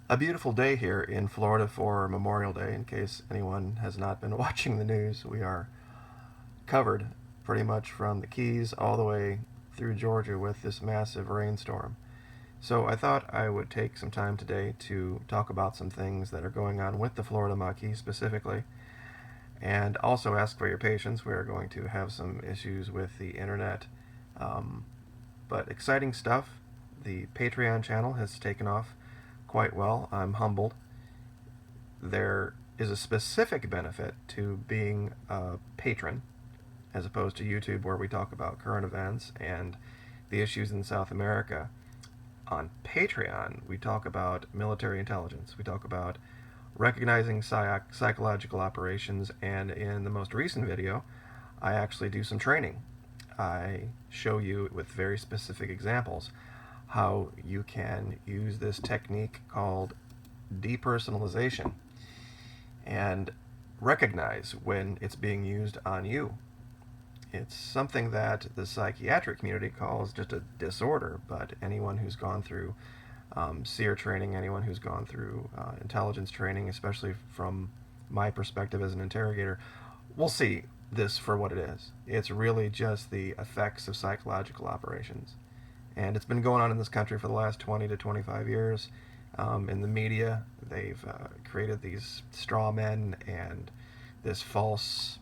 A beautiful day here in Florida for Memorial Day. In case anyone has not been watching the news, we are covered pretty much from the Keys all the way through Georgia with this massive rainstorm. So I thought I would take some time today to talk about some things that are going on with the Florida Maquis specifically, and also ask for your patience. We are going to have some issues with the internet, but exciting stuff. The Patreon channel has taken off quite well. I'm humbled. There is a specific benefit to being a patron as opposed to YouTube, where we talk about current events and the issues in South America. On Patreon, we talk about military intelligence. We talk about recognizing psychological operations, and in the most recent video, I actually do some training. I show you with very specific examples how you can use this technique called depersonalization and recognize when it's being used on you. It's something that the psychiatric community calls just a disorder, but anyone who's gone through SEER training, anyone who's gone through intelligence training, especially from my perspective as an interrogator, will see this for what it is. It's really just the effects of psychological operations. And it's been going on in this country for the last 20 to 25 years. In the media, they've created these straw men and this false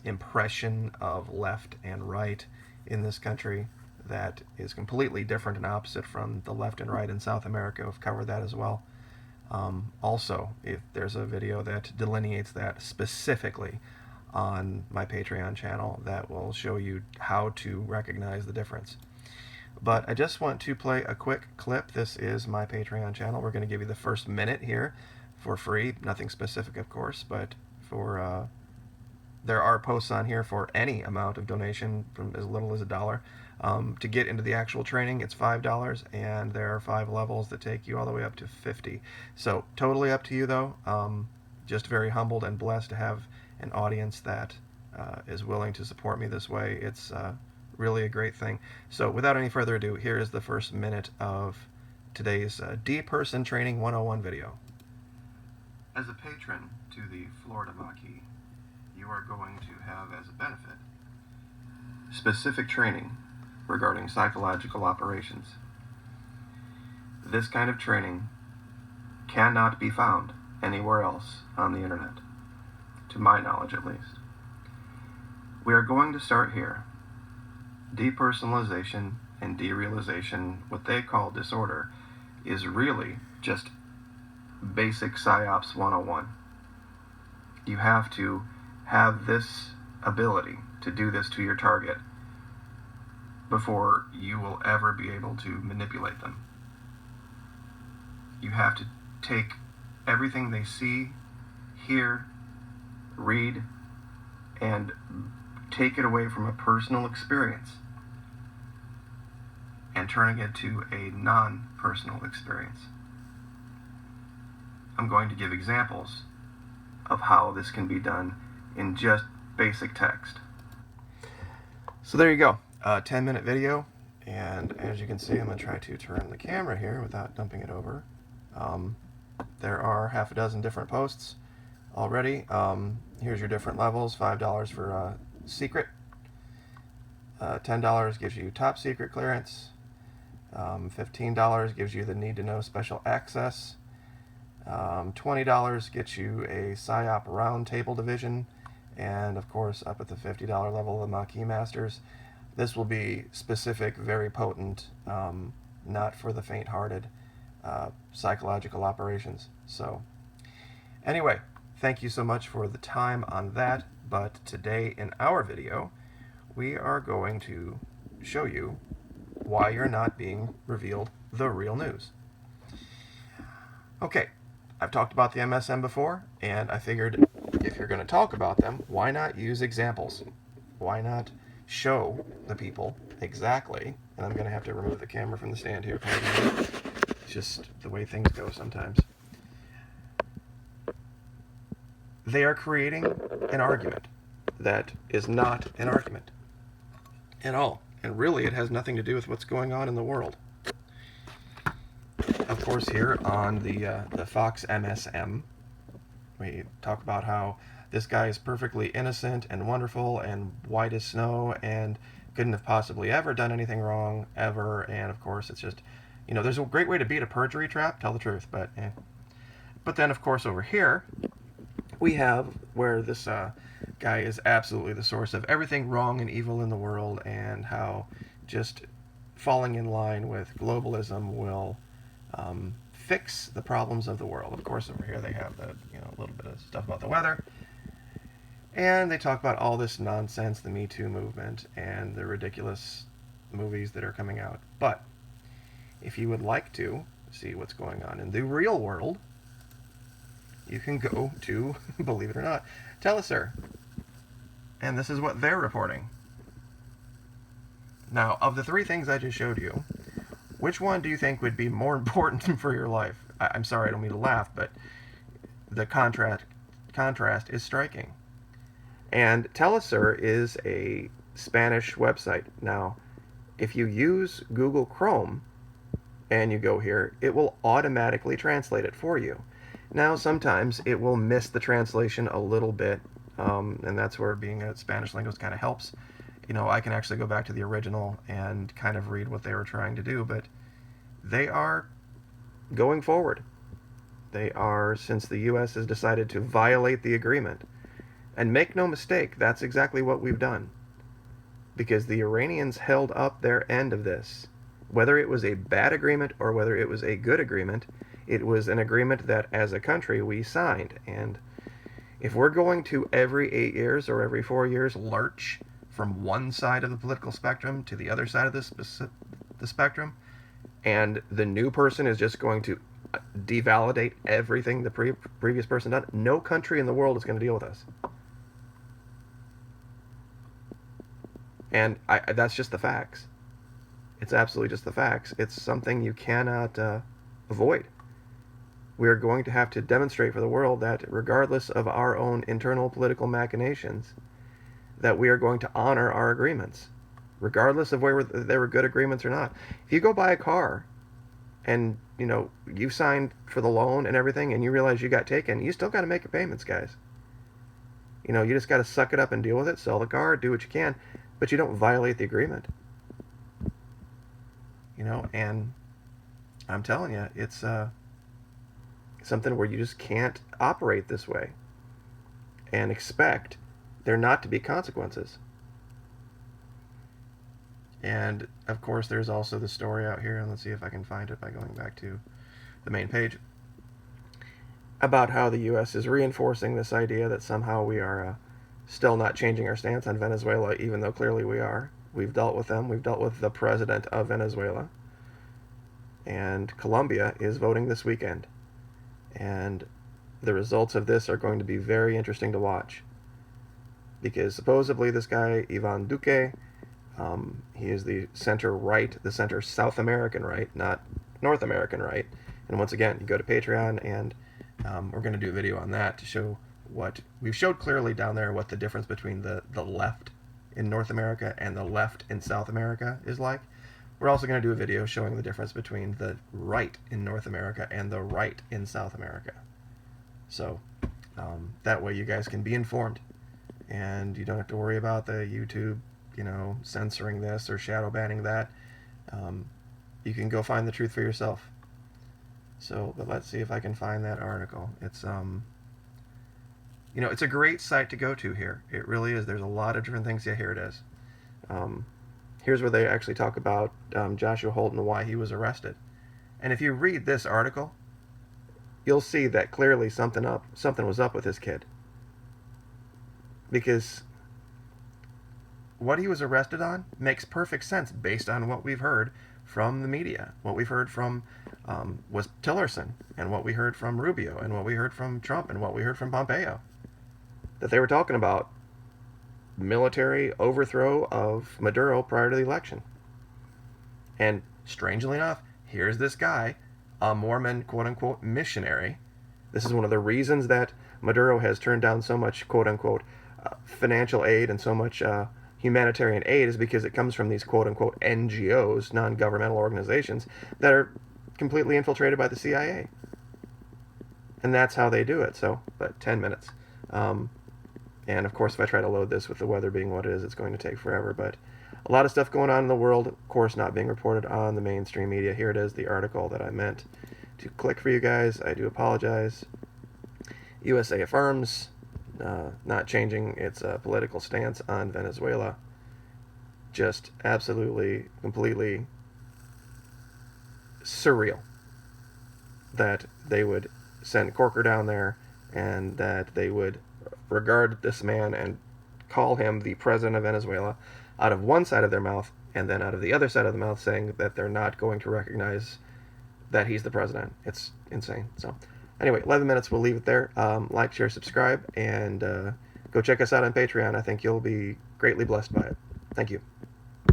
impression of left and right in this country that is completely different and opposite from the left and right in South America. We've covered that as well. Also, if there's a video that delineates that specifically on my Patreon channel, that will show you how to recognize the difference. But I just want to play a quick clip. This is my Patreon channel. We're going to give you the first minute here for free. Nothing specific, of course, but for there are posts on here for any amount of donation from as little as $1. To get into the actual training, it's $5, and there are 5 levels that take you all the way up to 50. So totally up to you, though. Just very humbled and blessed to have an audience that is willing to support me this way. It's really a great thing. So without any further ado, here is the first minute of today's D-Person Training 101 video. As a patron to the Florida Maquis, you are going to have as a benefit specific training regarding psychological operations. This kind of training cannot be found anywhere else on the internet, to my knowledge at least. We are going to start here. Depersonalization and derealization, what they call disorder, is really just basic PsyOps 101. You have to have this ability to do this to your target before you will ever be able to manipulate them. You have to take everything they see, hear, read, and take it away from a personal experience and turning it to a non-personal experience. I'm going to give examples of how this can be done in just basic text. So there you go, a 10-minute video, and as you can see, I'm going to try to turn the camera here without dumping it over. There are half a dozen different posts already. Here's your different levels. $5 for secret, $10 gives you top secret clearance, $15 gives you the need to know special access, $20 gets you a PSYOP roundtable division, and of course up at the $50 level the Maquis Masters. This will be specific, very potent, not for the faint-hearted psychological operations. So anyway, thank you so much for the time on that. But today in our video, we are going to show you why you're not being revealed the real news. Okay, I've talked about the MSM before, and I figured if you're going to talk about them, why not use examples? Why not show the people exactly, and I'm going to have to remove the camera from the stand here. It's just the way things go sometimes. They are creating an argument that is not an argument at all. And really, it has nothing to do with what's going on in the world. Of course, here on the Fox MSM, we talk about how this guy is perfectly innocent and wonderful and white as snow and couldn't have possibly ever done anything wrong ever. And of course, it's just, there's a great way to beat a perjury trap, tell the truth. But then, of course, over here, we have where this guy is absolutely the source of everything wrong and evil in the world, and how just falling in line with globalism will fix the problems of the world. Of course, over here they have the a little bit of stuff about the weather, and they talk about all this nonsense, the Me Too movement, and the ridiculous movies that are coming out. But if you would like to see what's going on in the real world, you can go to, believe it or not, Telesur. And this is what they're reporting. Now, of the three things I just showed you, which one do you think would be more important for your life? I'm sorry, I don't mean to laugh, but the contrast is striking. And Telesur is a Spanish website. Now, if you use Google Chrome and you go here, it will automatically translate it for you. Now, sometimes it will miss the translation a little bit, and that's where being a Spanish linguist kind of helps. I can actually go back to the original and kind of read what they were trying to do, but they are going forward. They are, since the U.S. has decided to violate the agreement. And make no mistake, that's exactly what we've done. Because the Iranians held up their end of this. Whether it was a bad agreement or whether it was a good agreement, it was an agreement that as a country we signed. And if we're going to every 8 years or every 4 years lurch from one side of the political spectrum to the other side of the spectrum, and the new person is just going to devalidate everything the previous person done, no country in the world is going to deal with us. And that's just the facts. It's absolutely just the facts. It's something you cannot avoid. We're going to have to demonstrate for the world that regardless of our own internal political machinations, that we are going to honor our agreements, regardless of whether they were good agreements or not. If you go buy a car and, you signed for the loan and everything and you realize you got taken, you still got to make your payments, guys. You just got to suck it up and deal with it, sell the car, do what you can, but you don't violate the agreement. And I'm telling you, it's something where you just can't operate this way and expect there not to be consequences. And of course, there's also the story out here, and let's see if I can find it by going back to the main page, about how the U.S. is reinforcing this idea that somehow we are still not changing our stance on Venezuela, even though clearly we are. We've dealt with them. We've dealt with the president of Venezuela. And Colombia is voting this weekend. And the results of this are going to be very interesting to watch. Because supposedly this guy, Ivan Duque, he is the center-right, the center-South American right, not North American right. And once again, you go to Patreon, and we're going to do a video on that to show what we've showed clearly down there, what the difference between the left in North America and the left in South America is like. We're also going to do a video showing the difference between the right in North America and the right in South America. So that way you guys can be informed, and you don't have to worry about the YouTube, censoring this or shadow banning that. You can go find the truth for yourself. So, but let's see if I can find that article. It's it's a great site to go to here. It really is. There's a lot of different things. Yeah, here it is. Here's where they actually talk about Joshua Holton and why he was arrested. And if you read this article, you'll see that clearly something was up with this kid. Because what he was arrested on makes perfect sense based on what we've heard from the media. What we've heard from was Tillerson, and what we heard from Rubio, and what we heard from Trump, and what we heard from Pompeo. That they were talking about military overthrow of Maduro prior to the election. And strangely enough, here's this guy, a Mormon quote-unquote missionary. This is one of the reasons that Maduro has turned down so much quote-unquote financial aid and so much humanitarian aid, is because it comes from these quote-unquote NGOs, non-governmental organizations, that are completely infiltrated by the CIA. And that's how they do it. So, but 10 minutes. And of course, if I try to load this with the weather being what it is, it's going to take forever. But a lot of stuff going on in the world, of course, not being reported on the mainstream media. Here it is, the article that I meant to click for you guys. I do apologize. USA affirms not changing its political stance on Venezuela. Just absolutely, completely surreal that they would send Corker down there and that they would regard this man and call him the president of Venezuela out of one side of their mouth, and then out of the other side of the mouth saying that they're not going to recognize that he's the president. It's insane. So anyway, 11 minutes, we'll leave it there. Like, share, subscribe, and go check us out on Patreon. I think you'll be greatly blessed by it. Thank you.